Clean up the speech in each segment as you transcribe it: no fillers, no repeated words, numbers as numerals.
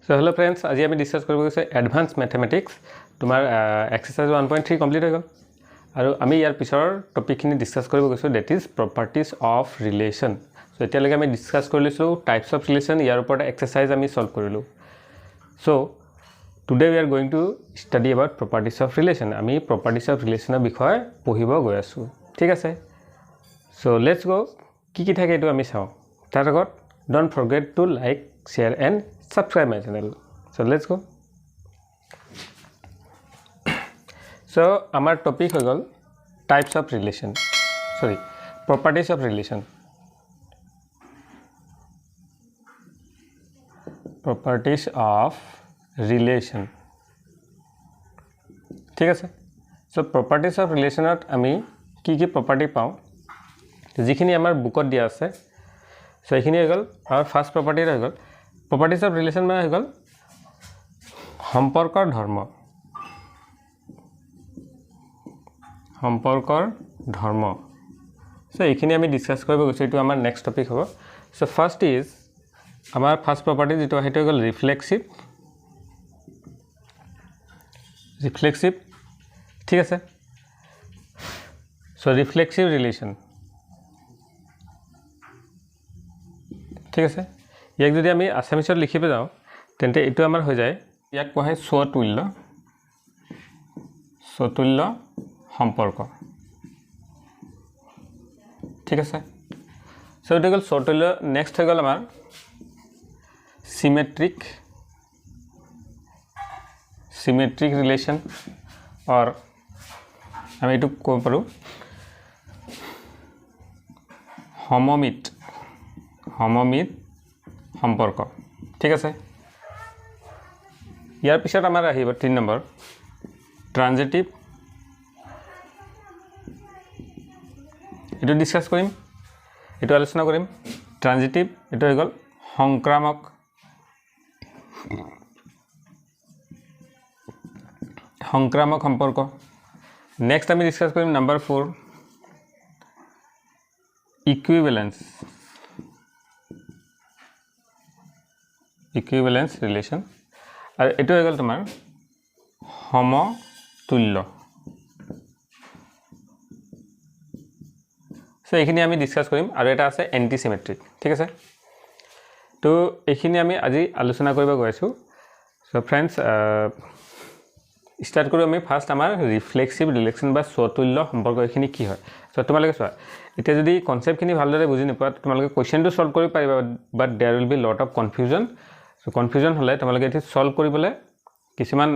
So hello friends, আজি আমি discuss কৰিব গৈছে এডভান্স ম্যাথমেটিক্স তোমাৰ এক্সাৰসাইজ 1.3 কমপ্লিট হৈ গল আৰু আমি ইয়াৰ পিছৰ টপিকখিনি ডিসকাস কৰিব গৈছো that is properties of relation so এতিয়ালৈকে আমি ডিসকাস কৰিছো টাইপস অফ ৰিলেশন ইয়াৰ ওপৰত এক্সাৰসাইজ আমি সলভ কৰিলো so today we are going to study about properties of relation আমি properties of relation ৰ বিষয়ে পঢ়িব গৈ আছো ঠিক আছে সো লেটস গো কি থাকে এটো আমি চাও তাৰ আগত don't forget to like share and subscribe my channel so let's go so our topic হৈ গল types of relation sorry properties of relation ঠিক আছে so properties of relation ত আমি কি property পাও যিখিনি আমাৰ বুকত দিয়া আছে so এইখিনি হৈ গল our first property হৈ গল properties of relation মানে হৈ গল সম্পৰ্কৰ ধৰ্ম so এইখিনি আমি ডিসকাস কৰিব গৈছো এটো আমাৰ নেক্সট টপিক হ'ব so first is আমাৰ ফাৰ্স্ট প্ৰপাৰ্টি যেটো হেটো হৈ গল ৰিফ্লেক্সিভ ঠিক আছে so ৰিফ্লেক্সিভ ৰিলেশন ঠিক আছে ইয়াক যদি আমি আসামিছত লিখিব যাও তেন্তে এটো আমাৰ হৈ যায় ইয়াক কোৱা হয় সতুল্য সম্পৰ্ক ঠিক আছে সো এটো গল সতুল্য নেক্সট হৈ গল আমাৰ সিমেট্ৰিক ৰিলেশন और আমি এটো কব পাৰো সমমিত সম্পৰ্ক ঠিক আছে ইয়াৰ পিছত আমাৰ আহিব 3 নম্বৰ ট্ৰানজিটিভ এটো ডিসকাস কৰিম এটো আলোচনা কৰিম ট্ৰানজিটিভ এটো হৈ গল সংক্ৰামক সম্পৰ্ক নেক্সট আমি ডিসকাস কৰিম নাম্বাৰ 4 ইকুইভ্যালেন্স ৰিলেশন আৰ এটো হৈ গল তোমাৰ সমতুল্য সো এইখিনি আমি ডিসকাস কৰিম আৰু এটা আছে এন্টি সিমেট্ৰিক ঠিক আছে তো এইখিনি আমি আজি আলোচনা কৰিব গৈছো সো फ्रेंड्स স্টাৰ্ট কৰো আমি ফাৰ্স্ট আমাৰ ৰিফ্লেক্সিভ ৰিলেশন বা সতুল্য সম্পৰ্ক এইখিনি কি হয় সো তোমালোকে চোৱা এতিয়া যদি কনসেপ্টখিনি ভালদৰে বুজি নপোৱা তোমালোকে কোৱেশ্চনটো সলভ কৰি পাৰিবা but there will be lot of confusion so confusion হলে তোমালোকে এটি সলভ কৰিবলে কিছুমান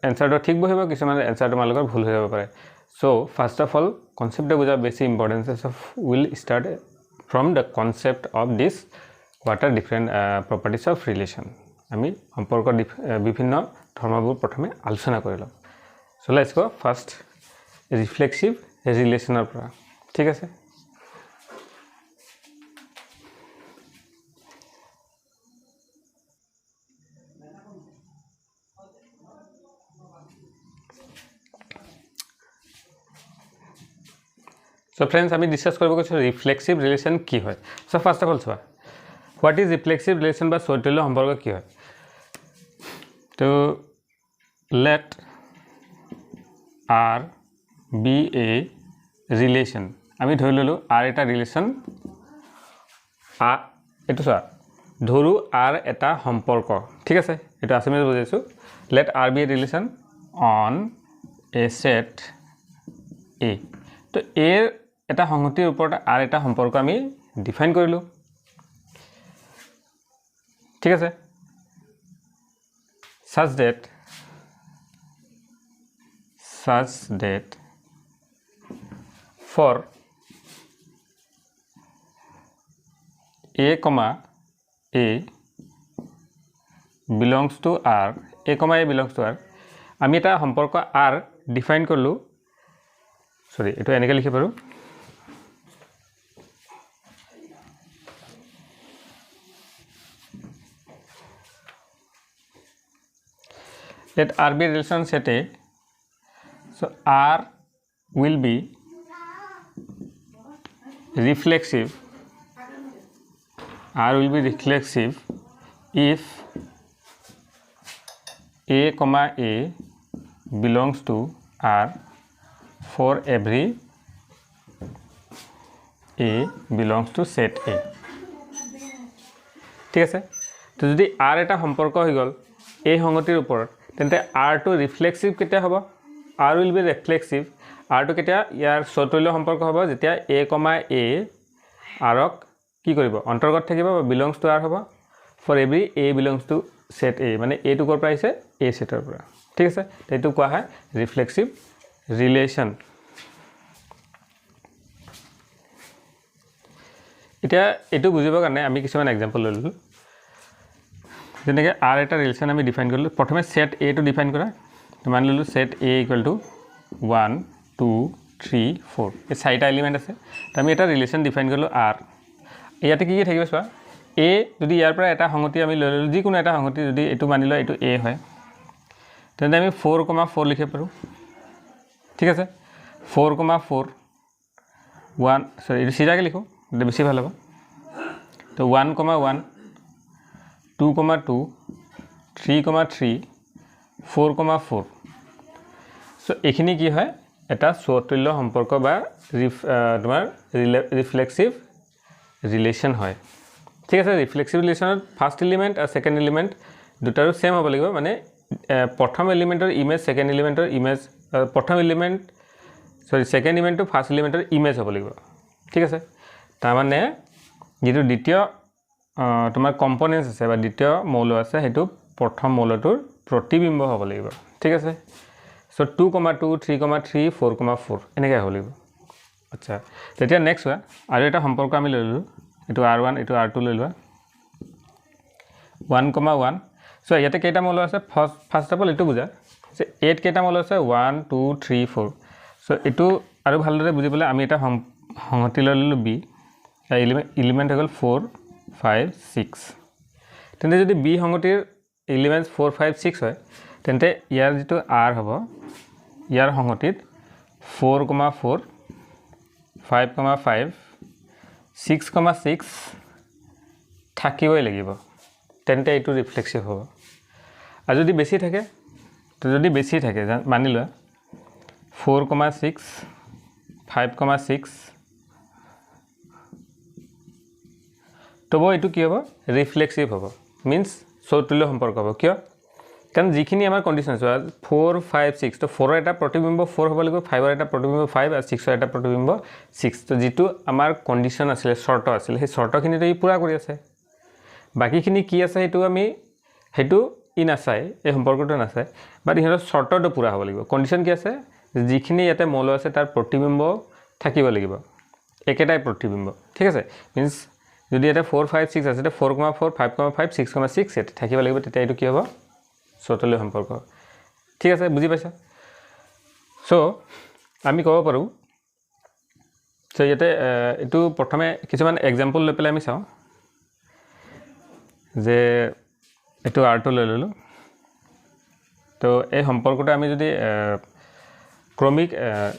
এনসাৰটো ঠিক বহিব কিছুমান এনসাৰ তোমালোকৰ ভুল হৈ যাব পাৰে সো ফাৰ্স্ট অফ অল কনসেপ্টটো বুজা বেছি importance of will start from the concept of this what are different properties of relation আমি সম্পৰ্ক বিভিন্ন ধৰ্মবোৰ প্ৰথমে আলোচনা কৰিলো so let's go first reflexive ৰিলেশনৰ পৰা ঠিক আছে So friends আমি ডিসকাস কৰিব গৈছো ৰিফ্লেক্সিভ ৰিলেশন কি হয় সো ফাৰ্স্ট অফ অল সোৱা what is reflexive relation বা সতুল্য সম্পৰ্ক কি হয় তো let r be a relation আমি ধৰি ললো r এটা ৰিলেশন এটো সোৱা ধৰু r এটা সম্পৰ্ক ঠিক আছে এটো Assamese বুজাইছো let r be a relation on a set a তো এৰ এটা সংহতিৰ ওপৰত r এটা সম্পৰ্ক আমি ডিফাইন কৰিলো ঠিক আছে such that for a belongs to r belongs to r আমি এটা সম্পৰ্ক r ডিফাইন কৰিলো সৰি এটো এনেকৈ লিখি পাৰো let r be relation set a so r will be reflexive if a comma a belongs to R for every a belongs to set A ঠিক আছে তো যদি R এটা সম্পৰ্ক হৈ গল a সংগতিৰ ওপৰত তেন্তে R টো ৰিফ্লেক্সিভ কেতিয়া হ'ব R will be reflexive R টো কেতিয়া ইয়াৰ স্বতুল্য সম্পৰ্ক হ'ব যেতিয়া a comma a R ক কি কৰিব অন্তৰ্গত থাকিব বা belongs to R হ'ব for every a belongs to set A মানে a টো কৰ পৰা আহিছে a সেটৰ পৰা ঠিক আছে এইটো কোৱা হয় ৰিফ্লেক্সিভ ৰিলেশন এতিয়া এটো বুজিবৰ কাৰণে আমি কিছুমান এক্সাম্পল ললো যেনেকৈ R এটা ৰিলেশন আমি ডিফাইন কৰিলো প্ৰথমে সেট A টো ডিফাইন কৰা তো মান ললো সেট A = 1 2 3 4 এই চাৰিটা এলিমেন্ট আছে তো আমি এটা ৰিলেশন ডিফাইন কৰিলো R ইয়াতে কি কি থাকিব চোৱা A যদি ইয়াৰ পৰা এটা সংগতি আমি লৈ ললো যিকোনো এটা সংগতি যদি এটো মানি লয় এটো A হয় তেন্তে আমি 4,4 লিখিব পাৰো ঠিক আছে 4,4 1 সৰি এটো সিজাকে লিখো এটা বেছি ভাল হ'ব তো 1,1 2,2 3,3 4,4 সো এখিনি কি হয় এটা স্বতুল্য সম্পৰ্ক বা তোমাৰ ৰিফ্লেক্সিভ ৰিলেশন হয় ঠিক আছে ৰিফ্লেক্সিভ ৰিলেশনত ফাৰ্স্ট এলিমেন্ট আৰ সেকেন্ড এলিমেন্ট দুটাৰো সেম হ'ব লাগিব মানে প্ৰথম এলিমেন্টৰ ইমেজ সেকেন্ড এলিমেন্টৰ ইমেজ প্ৰথম element sorry second element to first এলিমেন্টৰ ইমেজ হ'ব লাগিব ঠিক আছে তাৰ মানে যেটো দ্বিতীয় তোমাৰ কম্পোনেন্টস আছে বা দ্বিতীয় মৌল আছে হেতু প্ৰথম মৌলটোৰ প্ৰতিবিম্ব হ'ব লাগিব ঠিক আছে সো 2,2 3,3 4,4 এনেকৈ হ'ব লাগিব আচ্ছা তেতিয়া নেক্সট হয় আৰু এটা সম্পৰ্ক আমি লৈলো এটো R1 এটো R2 লৈ লোৱা 1,1 সো ইয়াতে কেইটা মৌল আছে ফার্স্ট অফ অল এটো বুজা যে 8 কেইটা মৌল আছে 1 2 3 4 সো এটো আৰু ভালদৰে বুজিবলৈ আমি এটা সংগতি লৈ ললো B এলিমেন্ট হৈ গল 4 5 6 তেন্তে যদি B সংগতিৰ এলিমেন্টস 4 5 6 হয় তেন্তে ইয়াৰ যেটো R হ'ব ইয়াৰ সংগতিত 4,4 5,5 6,6 থাকিবই লাগিব তেন্তে এটো ৰিফ্লেক্সিভ হ'ব আৰু যদি বেছি থাকে তো যদি বেছি থাকে মানি লোৱা 4,6 5,6 তবো এটো কি হ'ব ৰিফ্লেক্সিভ হ'ব মিন্স স্বতুল্য সম্পৰ্ক হ'ব কিয় কাৰণ যিখিনি আমাৰ কন্ডিশন আছে 4 5 6 তো 4 ৰ এটা প্ৰতিবিম্ব 4 হ'ব লাগিব 5 ৰ এটা প্ৰতিবিম্ব 5 আৰু 6 ৰ এটা প্ৰতিবিম্ব 6 তো যেটো আমাৰ কন্ডিশন আছিল শৰ্ত আছিল সেই শৰ্তখিনি তো ই পুৰা কৰি আছে বাকিখিনি কি আছে হেতু আমি হেতু ই নাচাই এই সম্পৰ্কটো নাচাই বাট ইহৰ শৰ্তটো পুৰা হ'ব লাগিব কন্ডিশন কি আছে যিখিনি ইয়াতে মৌল আছে তাৰ প্ৰতিবিম্ব থাকিব লাগিব একেটাই প্ৰতিবিম্ব ঠিক আছে মিন্স যদি এটা 4 5 6 আছে 4,4 5,5 6,6 এটা থাকিব লাগিব তেতিয়া এটো কি হ'ব স্বতুল্য সম্পৰ্ক ঠিক আছে বুজি পাইছা সো আমি ক'ব পাৰো সো ইয়াতে এটো প্ৰথমে কিছুমান এক্সাম্পল লৈ পেলাই আমি চাও যে এটো R2 লৈ ললো তো এই সম্পৰ্কটো আমি যদি ক্ৰমিক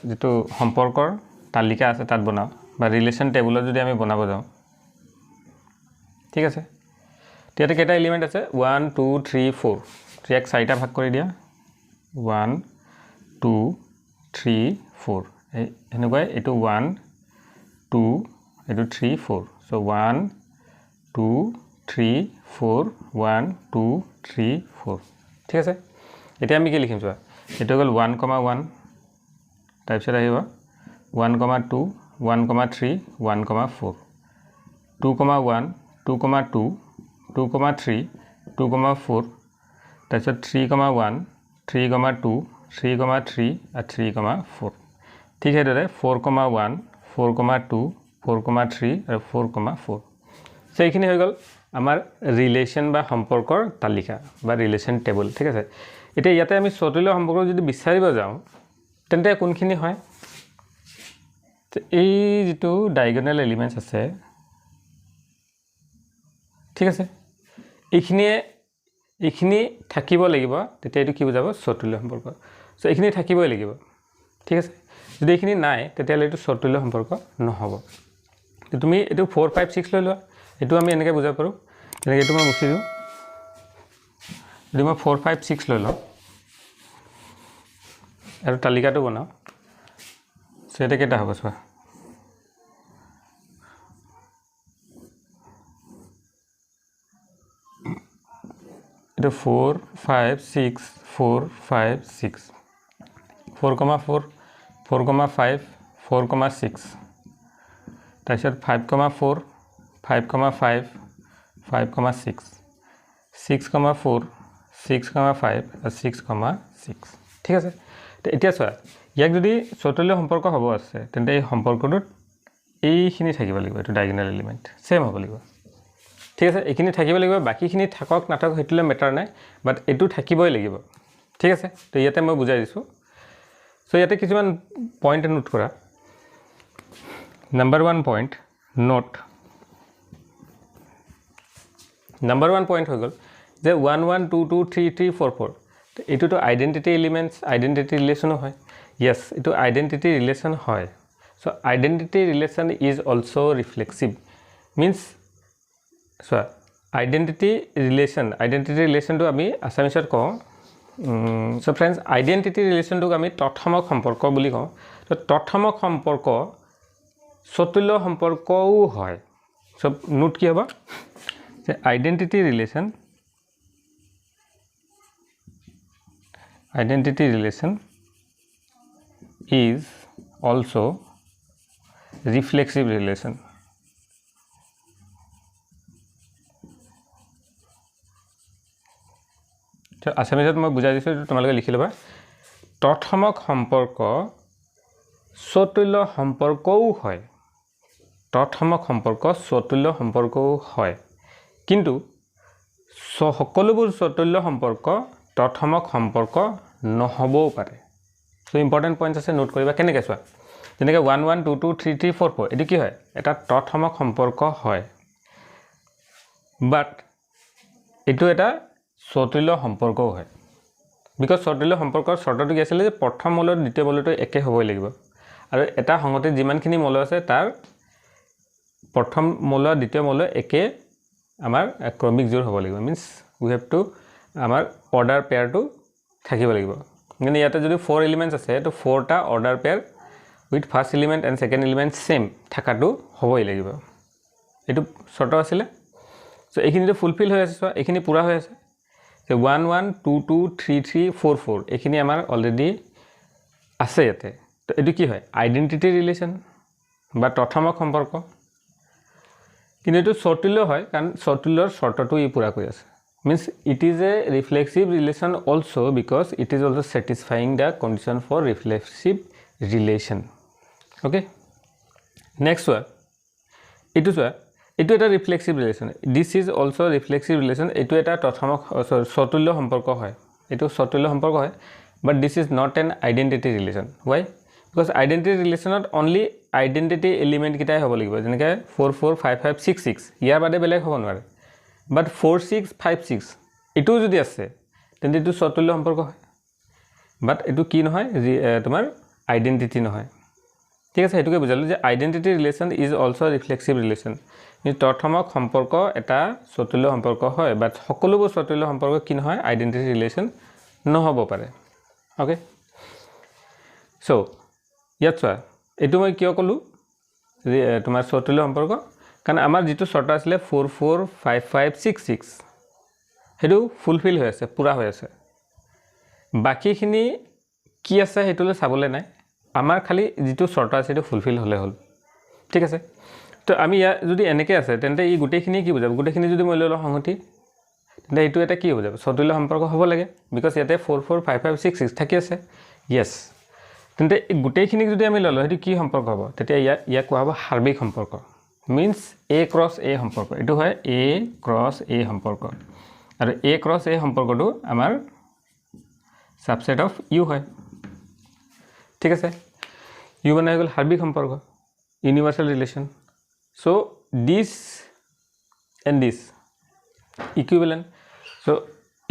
যেটো সম্পৰ্কৰ তালিকা আছে তাত বনাও বা ৰিলেশন টেবুলত যদি আমি বনাব যাও ঠিক আছে ইয়াতে কেইটা এলিমেন্ট আছে 1 2 3 4 ইয়াক চাৰিটা ভাগ কৰি দিয়া 1 2 3 4 এনেকৈ এটো 1 2 এটো 3 4 সো 1 2 3 4 1 2 3 4 ঠিক আছে এতিয়া আমি কি লিখিম চোৱা এটো গল 1,1 তাৰপিছত আহিব 1,2 1,3 1,4 2,1 2,2 2,3 2,4 তাৰপিছত 3,1 3,2 3,3 আৰু 3,4 ঠিক হেদৰে 4,1 4,2 4,3 আৰু 4,4 সেইখিনি হৈ গল আমাৰ ৰিলেশন বা সম্পৰ্কৰ তালিকা বা ৰিলেশন টেবুল ঠিক আছে এতিয়া ইয়াতে আমি স্বতুল্য সম্পৰ্ক যদি বিচাৰিব যাও তেন্তে কোনখিনি হয় এই যেটো ডায়াগোনাল এলিমেন্টস আছে ঠিক আছে এইখিনি থাকিব লাগিব তেতিয়া এটো কি বুজাব স্বতুল্য সম্পৰ্ক সো এইখিনি থাকিবই লাগিব ঠিক আছে যদি এইখিনি নাই তেতিয়া এটো স্বতুল্য সম্পৰ্ক নহব তুমি এটো 4 5 6 লৈ লোৱা এটো আমি এনেকৈ বুজাব পাৰো যেনেকৈ এটো মই মুছি দিও যদি মই 4 5 6 লৈ লওঁ আৰু তালিকাটো বনাও সো এটা কেইটা হ'ব চোৱা এটা 4 5 6 4 5 6 4,4 4,5 4,6 তাৰপিছত 5,4 5,5 5,6 6,4 6,5 আৰু 6,6 ঠিক আছে তো এতিয়া চোৱা ইয়াক যদি চতুল্য সম্পৰ্ক হ'ব আছে তেন্তে এই সম্পৰ্কটোত এইখিনি থাকিব লাগিব এটো ডায়াগোনাল এলিমেন্ট সেম হ'ব লাগিব ঠিক আছে এইখিনি থাকিব লাগিব বাকিখিনি থাকক নাথাকক হেতুলে মেটাৰ নাই বাট এটো থাকিবই লাগিব ঠিক আছে তো ইয়াতে মই বুজাই দিছো সো ইয়াতে কিছুমান পইণ্ট নোট কৰা number 1 point note number 1 point হৈ গল যে 1 1 2 2 3 3 4 4 এটো তো আইডেন্টিটি এলিমেন্টস আইডেন্টিটি রিলেশন হয় yes এটো আইডেন্টিটি রিলেশন হয় so identity relation is also reflexive means so identity relation to ami assamesor ko so friends identity relation to ami তথ্যমক সম্পর্ক বুলি কও তো তথ্যমক সম্পর্ক চতুল্য সম্পর্কও হয় সব নোট কি হবে যে identity relation is also reflexive relation আসামিজত মই বুজাই দিছো তোমালোকে লিখি লবা তথ্যমক সম্পৰ্ক চতুল্য সম্পৰ্কও হয় তথ্যমক সম্পৰ্ক চতুল্য সম্পৰ্কও হয় কিন্তু সকলোবোৰ চতুল্য সম্পৰ্ক তথ্যমক সম্পৰ্ক নহবও পাৰে সো ইম্পৰ্টেন্ট পইণ্টছ আছে নোট কৰিবা কেনেকৈ চোৱা যেনেকৈ 1 1 2 2 3 3 4 4 এটো কি হয় এটা তথ্যমক সম্পৰ্ক হয় বাট এটো এটা চতুল্য সম্পৰ্কও হয় বিকজ চতুল্য সম্পৰ্কৰ শৰ্তটো কি আছিল যে প্ৰথম মৌল দ্বিতীয় মৌলটো একে হ'বই লাগিব আৰু এটা সংগতিত যিমানখিনি মৌল আছে তাৰ প্ৰথম মৌল দ্বিতীয় মৌল একে আমাৰ ক্ৰমিক জোৰ হ'ব লাগিব মিন্স উই হেভ টু আমাৰ অৰ্ডাৰ পেয়াৰটো থাকিব লাগিব মানে ইয়াতে যদি 4 এলিমেন্টস আছে তো 4টা order pair with first element and second element same থাকাটো হ'বই লাগিব এটো শৰ্ত আছিল সো এইখিনিটো ফুলফিল হৈ আছে সো এইখিনি পুৰা হৈ আছে যে 1 1 2 2 3 3 4 4 এখিনি আমাৰ অলৰেডি আছে ইয়াতে তো এটো কি হয় আইডেন্টিটি ৰিলেশন বা তথ্যমক সম্পৰ্ক কিন্তু এটো চতুল্য হয় কাৰণ চতুল্যৰ শৰ্তটো ই পুৰা কৰি আছে means it is a reflexive relation also because it is also satisfying the condition for reflexive relation okay next one etu eta reflexive relation this is also reflexive relation etu eta তথ্যমক চতুল্য সম্পৰ্ক হয় etu চতুল্য সম্পৰ্ক হয় but this is not an identity relation why because identity relation not only identity element কিটাই হ'ব লাগিব যেনেকৈ 4 4 5 5 6 6 ইয়াৰ বাদে বেলেগ হ'ব নোৱাৰে but 4 6 5 6 এটো যদি আছে তেন্তে এটো চতুল্য সম্পৰ্ক হয় but এটো কি নহয় তোমাৰ আইডেন্টিটি নহয় ঠিক আছে এটোকে বুজালো যে identity relation is also reflexive relation নি তথ্যমক সম্পৰ্ক এটা চতুল্য সম্পৰ্ক হয় but সকলোবোৰ চতুল্য সম্পৰ্ক কি নহয় আইডেন্টিটি ৰিলেশন নহব পাৰে ওকে সো ইয়াত চোৱা এটো মই কিয় কলো তোমাৰ চতুল্য সম্পৰ্ক কাৰণ আমাৰ যেটো শৰ্ত আছিল 4 4 5 5 6 6 হেতু ফুলফিল হৈ আছে পুৰা হৈ আছে বাকিখিনি কি আছে হেতুলে চাবলে নাই আমাৰ খালি যেটো শৰ্ত আছে এটো ফুলফিল হলে হল ঠিক আছে তো আমি যদি এনেকে আছে তেন্তে এই গুটেখিনি কি বুজাব গুটেখিনি যদি মই ললো সংগতি তেন্তে এটো এটা কি বুজাব চতুল্য সম্পৰ্ক হ'ব লাগে বিকজ ইয়াতে 4 4 5 5 6 6 থাকি আছে yes তেন্তে এই গুটেখিনি যদি আমি ললো হেতু কি সম্পৰ্ক হ'ব তেতিয়া ইয়া কোৱা হ'ব হাৰ্বিক সম্পৰ্ক means a cross a সম্পৰ্ক এটো হয় a cross a সম্পৰ্ক আৰু a cross a সম্পৰ্কটো আমাৰ সাবসেট অফ u হয় ঠিক আছে u বনাই গল হাৰ্বিক সম্পৰ্ক ইউনিভাৰ্সাল relation so this and this equivalent so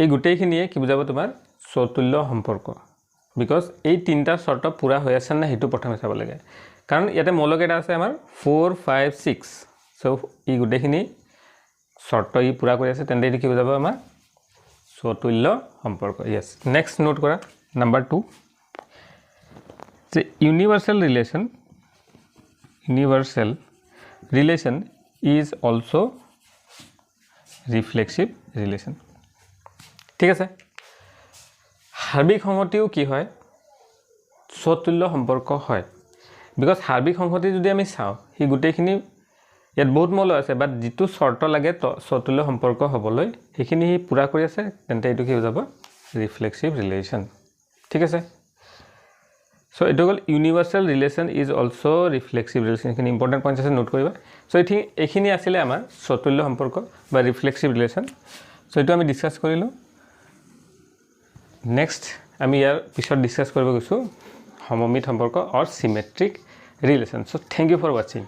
এই গুটেখিনিয়ে কি বুজাব তোমাৰ চতুল্য সম্পৰ্ক বিকজ এই তিনটা শৰ্ত পুৰা হৈ আছে না হেতু প্ৰথমে চাব লাগে কাৰণ ইয়াতে মৌলকেটা আছে আমাৰ 4 5 6 সো এই গুটেখিনি শৰ্ত ই পুৰা কৰি আছে তেন্তে এটো কি বুজাব আমাৰ চতুল্য সম্পৰ্ক yes next নোট কৰা নাম্বাৰ 2 যে universal relation is also reflexive relation ঠিক আছে সাৰ্বিক সংহতিও কি হয় স্বতুল্য সম্পৰ্ক হয় বিকজ সাৰ্বিক সংহতি যদি আমি চাওঁ হি গোটেইখিনি ইয়াত বহুত মূল আছে বাট যিটো শৰ্ত লাগে স্বতুল্য সম্পৰ্ক হ'বলৈ সেইখিনি হি পুৰা কৰি আছে তেন্তে এইটো কি হৈ যাব ৰিফ্লেক্সিভ ৰিলেশ্যন ঠিক আছে সো এইটো গ'ল universal relation is also reflexive relation এইখিনি ইম্পৰ্টেণ্ট পইণ্টছ আছে নোট কৰিবা সো এইখিনি আছিলে আমাৰ স্বতুল্য সম্পৰ্ক বা ৰিফ্লেক্সিভ ৰিলেশ্যন সো এইটো আমি ডিছকাছ কৰিলোঁ নেক্সট আমি ইয়াৰ পিছত ডিছকাছ কৰিব গৈছোঁ সমমিত সম্পৰ্ক or symmetric relation so thank you for ৱাচিং